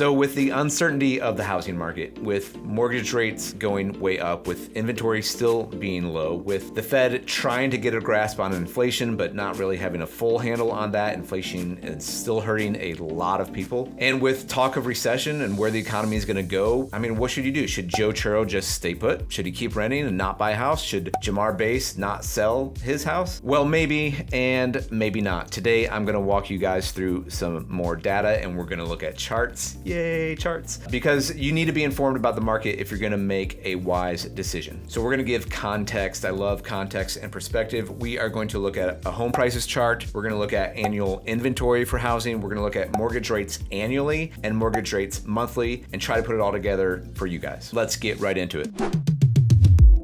So with the uncertainty of the housing market, with mortgage rates going way up, with inventory still being low, with the Fed trying to get a grasp on inflation but not really having a full handle on that, inflation is still hurting a lot of people. And with talk of recession and where the economy is going to go, I mean, what should you do? Should Joe Churro just stay put? Should he keep renting and not buy a house? Should Jamar Base not sell his house? Well, maybe and maybe not. Today, I'm going to walk you guys through some more data and we're going to look at charts. Yay, charts. Because you need to be informed about the market if you're going to make a wise decision. So we're going to give context. I love context and perspective. We are going to look at a home prices chart. We're going to look at annual inventory for housing. We're going to look at mortgage rates annually and mortgage rates monthly and try to put it all together for you guys. Let's get right into it.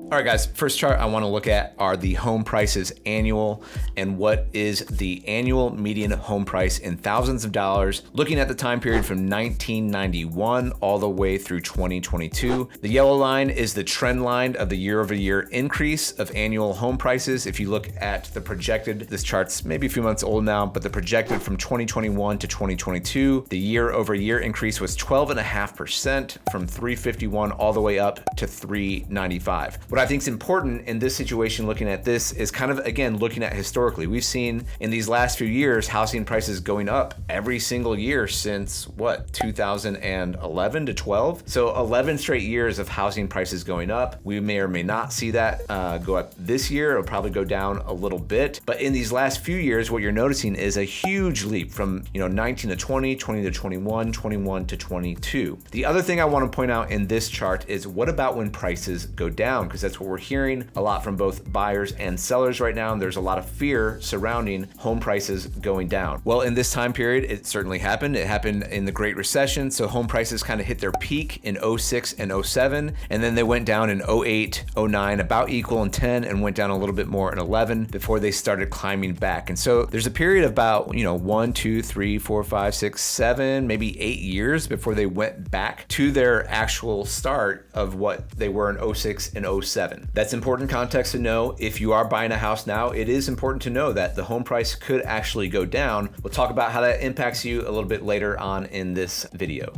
All right, guys, first chart I want to look at are the home prices annual and what is the annual median home price in thousands of dollars, looking at the time period from 1991 all the way through 2022. The yellow line is the trend line of the year-over-year increase of annual home prices. If you look at the projected, this chart's maybe a few months old now, but the projected from 2021 to 2022, the year-over-year increase was 12.5% from 351 all the way up to 395. What I think is important in this situation, looking at this, is kind of, again, looking at historically. We've seen in these last few years, housing prices going up every single year since, 2011 to 12? So 11 straight years of housing prices going up. We may or may not see that go up this year. It'll probably go down a little bit. But in these last few years, what you're noticing is a huge leap from 19 to 20, 20 to 21, 21 to 22. The other thing I want to point out in this chart is what about when prices go down? Because that's what we're hearing a lot from both buyers and sellers right now. And there's a lot of fear surrounding home prices going down. Well, in this time period, it certainly happened. It happened in the Great Recession. So home prices kind of hit their peak in 06 and 07. And then they went down in 08, 09, about equal in 10, and went down a little bit more in 11 before they started climbing back. And so there's a period of about, 1, 2, 3, 4, 5, 6, 7, maybe 8 years before they went back to their actual start of what they were in 06 and 07. That's important context to know. If you are buying a house now, it is important to know that the home price could actually go down. We'll talk about how that impacts you a little bit later on in this video.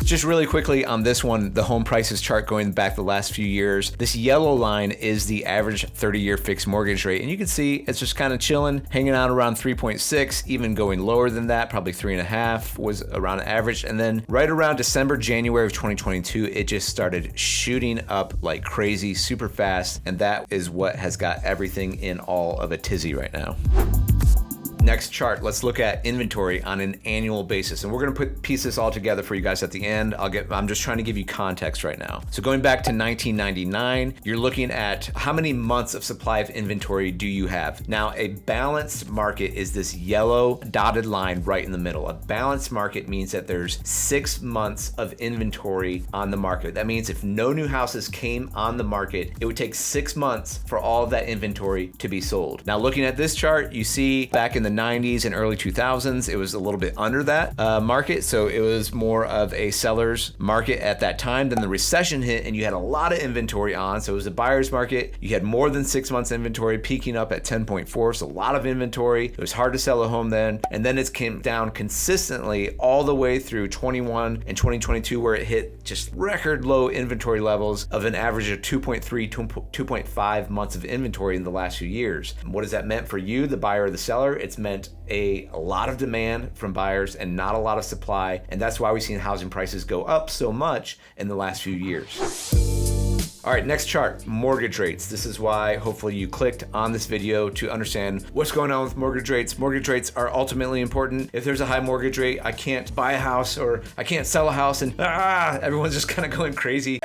Just really quickly on this one, the home prices chart going back the last few years, this yellow line is the average 30-year fixed mortgage rate. And you can see it's just kind of chilling, hanging out around 3.6, even going lower than that, probably 3.5 was around average. And then right around December, January of 2022, it just started shooting up like crazy, super fast. And that is what has got everything in all of a tizzy right now. Next chart, let's look at inventory on an annual basis. And we're gonna piece this all together for you guys at the end. I'm just trying to give you context right now. So going back to 1999, you're looking at how many months of supply of inventory do you have? Now, a balanced market is this yellow dotted line right in the middle. A balanced market means that there's 6 months of inventory on the market. That means if no new houses came on the market, it would take 6 months for all of that inventory to be sold. Now, looking at this chart, you see back in the 90s and early 2000s, it was a little bit under that market. So it was more of a seller's market at that time. Then the recession hit and you had a lot of inventory on. So it was a buyer's market. You had more than 6 months inventory, peaking up at 10.4. So a lot of inventory. It was hard to sell a home then. And then it came down consistently all the way through 21 and 2022, where it hit just record low inventory levels of an average of 2.3, 2.5 months of inventory in the last few years. And what has that meant for you, the buyer or the seller? It's meant a lot of demand from buyers and not a lot of supply. And that's why we've seen housing prices go up so much in the last few years. All right, next chart, mortgage rates. This is why hopefully you clicked on this video to understand what's going on with mortgage rates. Mortgage rates are ultimately important. If there's a high mortgage rate, I can't buy a house or I can't sell a house and everyone's just kind of going crazy.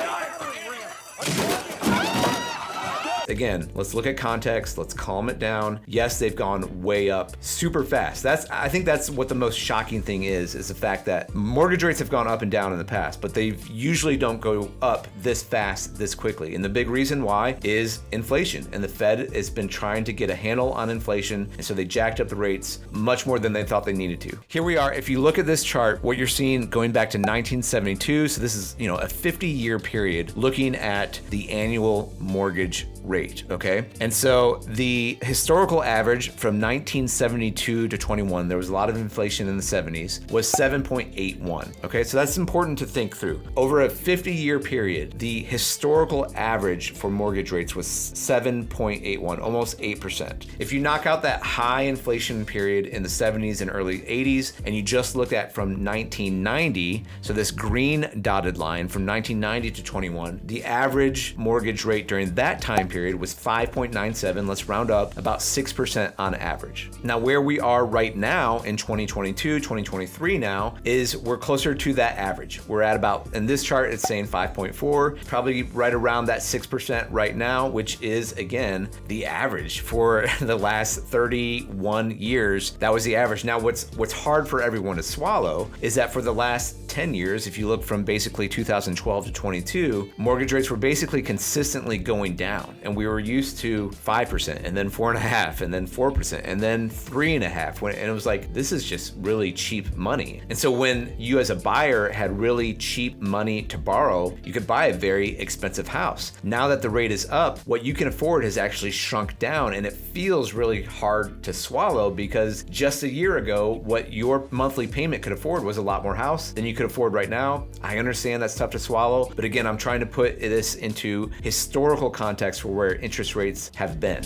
Again, let's look at context. Let's calm it down. Yes, they've gone way up super fast. I think that's what the most shocking thing is the fact that mortgage rates have gone up and down in the past, but they usually don't go up this fast, this quickly. And the big reason why is inflation. And the Fed has been trying to get a handle on inflation. And so they jacked up the rates much more than they thought they needed to. Here we are. If you look at this chart, what you're seeing going back to 1972, so this is, a 50-year period looking at the annual mortgage rate, okay? And so the historical average from 1972 to 21, there was a lot of inflation in the 70s, was 7.81, okay? So that's important to think through. Over a 50-year period, the historical average for mortgage rates was 7.81, almost 8%. If you knock out that high inflation period in the 70s and early 80s, and you just look at from 1990, so this green dotted line from 1990 to 21, the average mortgage rate during that time period was 5.97, let's round up, about 6% on average. Now, where we are right now in 2022, 2023 now, is we're closer to that average. We're at about, in this chart, it's saying 5.4, probably right around that 6% right now, which is, again, the average for the last 31 years. That was the average. Now, what's hard for everyone to swallow is that for the last 10 years, if you look from basically 2012 to 22, mortgage rates were basically consistently going down. And we were used to 5%, and then 4.5%, and then 4%, and then 3.5%. And it was like, this is just really cheap money. And so when you as a buyer had really cheap money to borrow, you could buy a very expensive house. Now that the rate is up, what you can afford has actually shrunk down, and it feels really hard to swallow because just a year ago, what your monthly payment could afford was a lot more house than you could afford right now. I understand that's tough to swallow, but again, I'm trying to put this into historical context for where interest rates have been.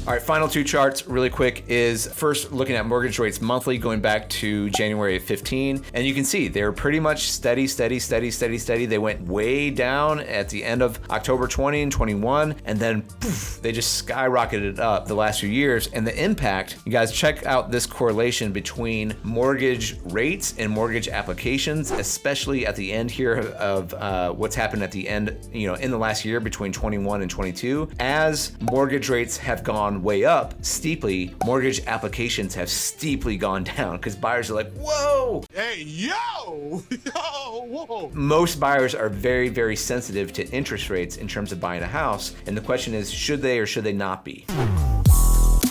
All right, final two charts really quick is first looking at mortgage rates monthly going back to January of 15. And you can see they're pretty much steady. They went way down at the end of October 20 and 21. And then poof, they just skyrocketed up the last few years. And the impact, you guys check out this correlation between mortgage rates and mortgage applications, especially at the end here of what's happened at the end, in the last year between 21 and 22. As mortgage rates have gone way up steeply, mortgage applications have steeply gone down because buyers are like, whoa! Hey, yo! Whoa! Most buyers are very, very sensitive to interest rates in terms of buying a house. And the question is, should they or should they not be?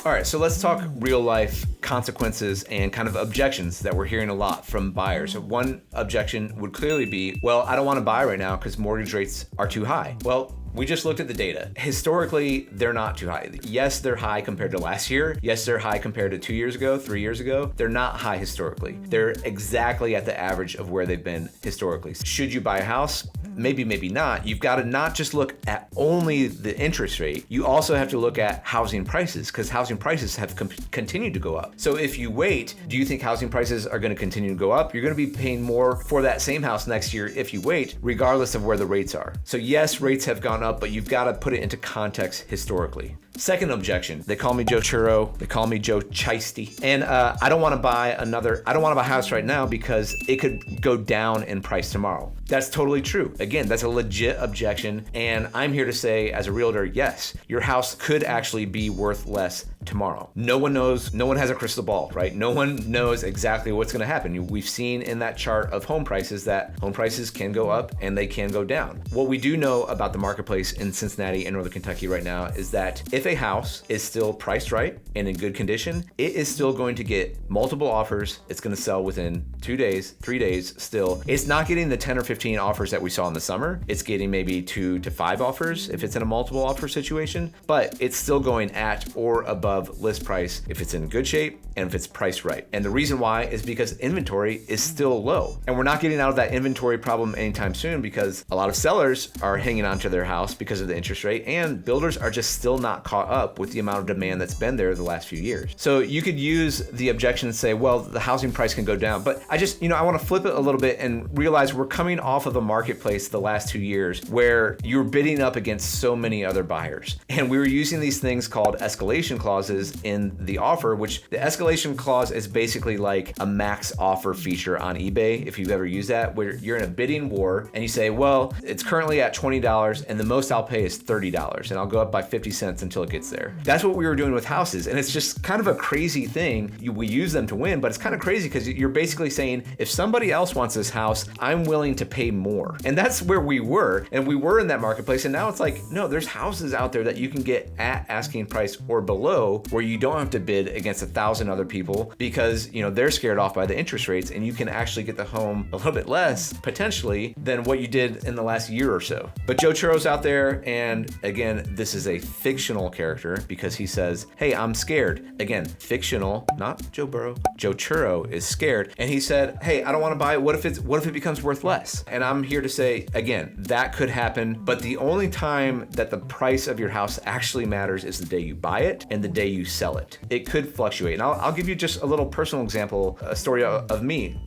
All right, so let's talk real life consequences and kind of objections that we're hearing a lot from buyers. So one objection would clearly be, well, I don't want to buy right now because mortgage rates are too high. Well, we just looked at the data. Historically, they're not too high. Yes, they're high compared to last year. Yes, they're high compared to 2 years ago, 3 years ago. They're not high historically. They're exactly at the average of where they've been historically. Should you buy a house? Maybe, maybe not. You've got to not just look at only the interest rate. You also have to look at housing prices because housing prices have continued to go up. So if you wait, do you think housing prices are going to continue to go up? You're going to be paying more for that same house next year if you wait, regardless of where the rates are. So yes, rates have gone up, but you've got to put it into context historically. Second objection, they call me Joe Churro, they call me Joe Chisty, and I don't want to buy a house right now because it could go down in price tomorrow. That's totally true. Again, that's a legit objection, and I'm here to say as a realtor, yes, your house could actually be worth less tomorrow. No one knows, no one has a crystal ball, right? No one knows exactly what's going to happen. We've seen in that chart of home prices that home prices can go up and they can go down. What we do know about the marketplace in Cincinnati and Northern Kentucky right now is that if a house is still priced right and in good condition, it is still going to get multiple offers. It's going to sell within 2 days, 3 days still. It's not getting the 10 or 15 offers that we saw in the summer. It's getting maybe 2 to 5 offers if it's in a multiple offer situation, but it's still going at or above list price if it's in good shape and if it's priced right. And the reason why is because inventory is still low. And we're not getting out of that inventory problem anytime soon because a lot of sellers are hanging on to their house because of the interest rate, and builders are just still not caught up with the amount of demand that's been there the last few years. So you could use the objection and say, well, the housing price can go down, but I want to flip it a little bit and realize we're coming off of a marketplace the last 2 years where you're bidding up against so many other buyers. And we were using these things called escalation clauses in the offer, which the escalation clause is basically like a max offer feature on eBay, if you've ever used that, where you're in a bidding war and you say, well, it's currently at $20 and the most I'll pay is $30 and I'll go up by 50 cents until it gets there. That's what we were doing with houses, and it's just kind of a crazy thing. We use them to win, but it's kind of crazy because you're basically saying, if somebody else wants this house, I'm willing to pay more. And that's where we were, and we were in that marketplace, and now it's like, no, there's houses out there that you can get at asking price or below, where you don't have to bid against 1,000 other people because, you know, they're scared off by the interest rates, and you can actually get the home a little bit less, potentially, than what you did in the last year or so. But Joe Churro's out there, and again, this is a fictional character because he says, hey, I'm scared. Again, fictional, not Joe Burrow. Joe Churro is scared, and he said, hey, I don't want to buy it. What if it becomes worth less? And I'm here to say, again, that could happen, but the only time that the price of your house actually matters is the day you buy it and the day you sell it. It could fluctuate. And I'll give you just a little personal example, a story of me.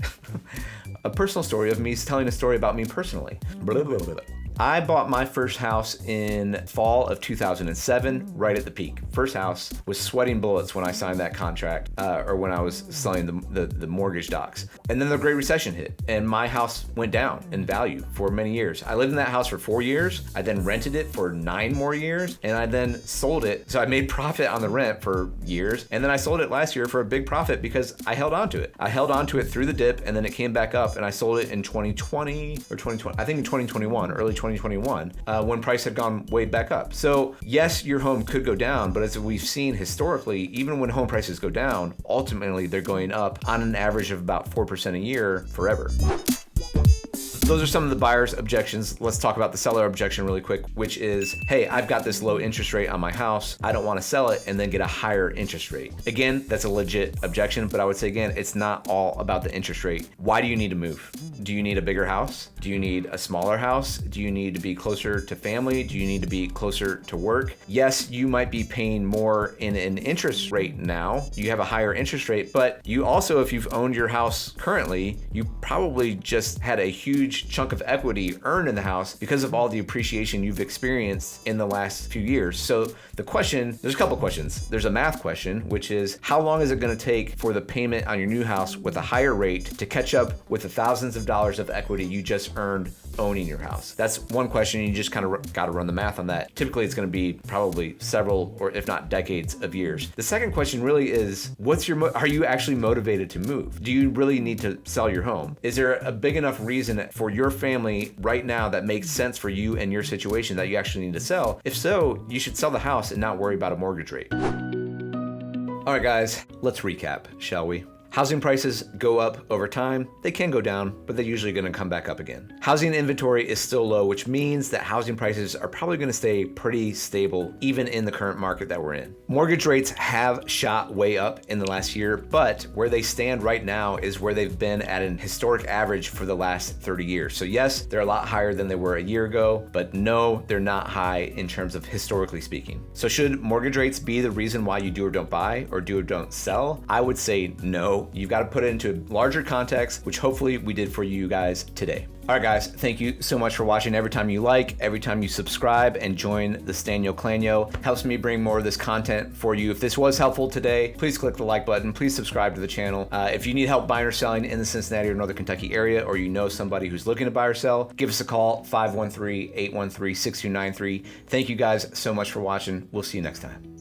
A personal story of me telling a story about me personally. Blah, blah, blah, blah. I bought my first house in fall of 2007, right at the peak. First house, was sweating bullets when I signed that contract, or when I was selling the mortgage docs. And then the Great Recession hit, and my house went down in value for many years. I lived in that house for 4 years. I then rented it for 9 more years, and I then sold it. So I made profit on the rent for years, and then I sold it last year for a big profit because I held on to it. I held on to it through the dip, and then it came back up, and I sold it in 2020 or 2020. I think in 2021, early 2021, when price had gone way back up. So yes, your home could go down, but as we've seen historically, even when home prices go down, ultimately they're going up on an average of about 4% a year forever. Those are some of the buyer's objections. Let's talk about the seller objection really quick, which is, hey, I've got this low interest rate on my house. I don't want to sell it and then get a higher interest rate. Again, that's a legit objection, but I would say again, it's not all about the interest rate. Why do you need to move? Do you need a bigger house? Do you need a smaller house? Do you need to be closer to family? Do you need to be closer to work? Yes, you might be paying more in an interest rate now. You have a higher interest rate, but you also, if you've owned your house currently, you probably just had a huge chunk of equity earned in the house because of all the appreciation you've experienced in the last few years. So the question, there's a couple questions. There's a math question, which is, how long is it going to take for the payment on your new house with a higher rate to catch up with the thousands of dollars of equity you just earned owning your house? That's one question. You just kind of got to run the math on that. Typically, it's going to be probably several, or if not decades of years. The second question really is, are you actually motivated to move? Do you really need to sell your home? Is there a big enough reason for your family right now that makes sense for you and your situation that you actually need to sell? If so, you should sell the house and not worry about a mortgage rate. All right, guys, let's recap, shall we? Housing prices go up over time. They can go down, but they're usually going to come back up again. Housing inventory is still low, which means that housing prices are probably going to stay pretty stable even in the current market that we're in. Mortgage rates have shot way up in the last year, but where they stand right now is where they've been at an historic average for the last 30 years. So yes, they're a lot higher than they were a year ago, but no, they're not high in terms of historically speaking. So should mortgage rates be the reason why you do or don't buy or do or don't sell? I would say no. You've got to put it into a larger context, which hopefully we did for you guys today. All right, guys, thank you so much for watching. Every time you like, every time you subscribe and join the Sztanyo Clanyo, helps me bring more of this content for you. If this was helpful today, please click the like button. Please subscribe to the channel. If you need help buying or selling in the Cincinnati or Northern Kentucky area, or you know somebody who's looking to buy or sell, give us a call, 513-813-6293. Thank you guys so much for watching. We'll see you next time.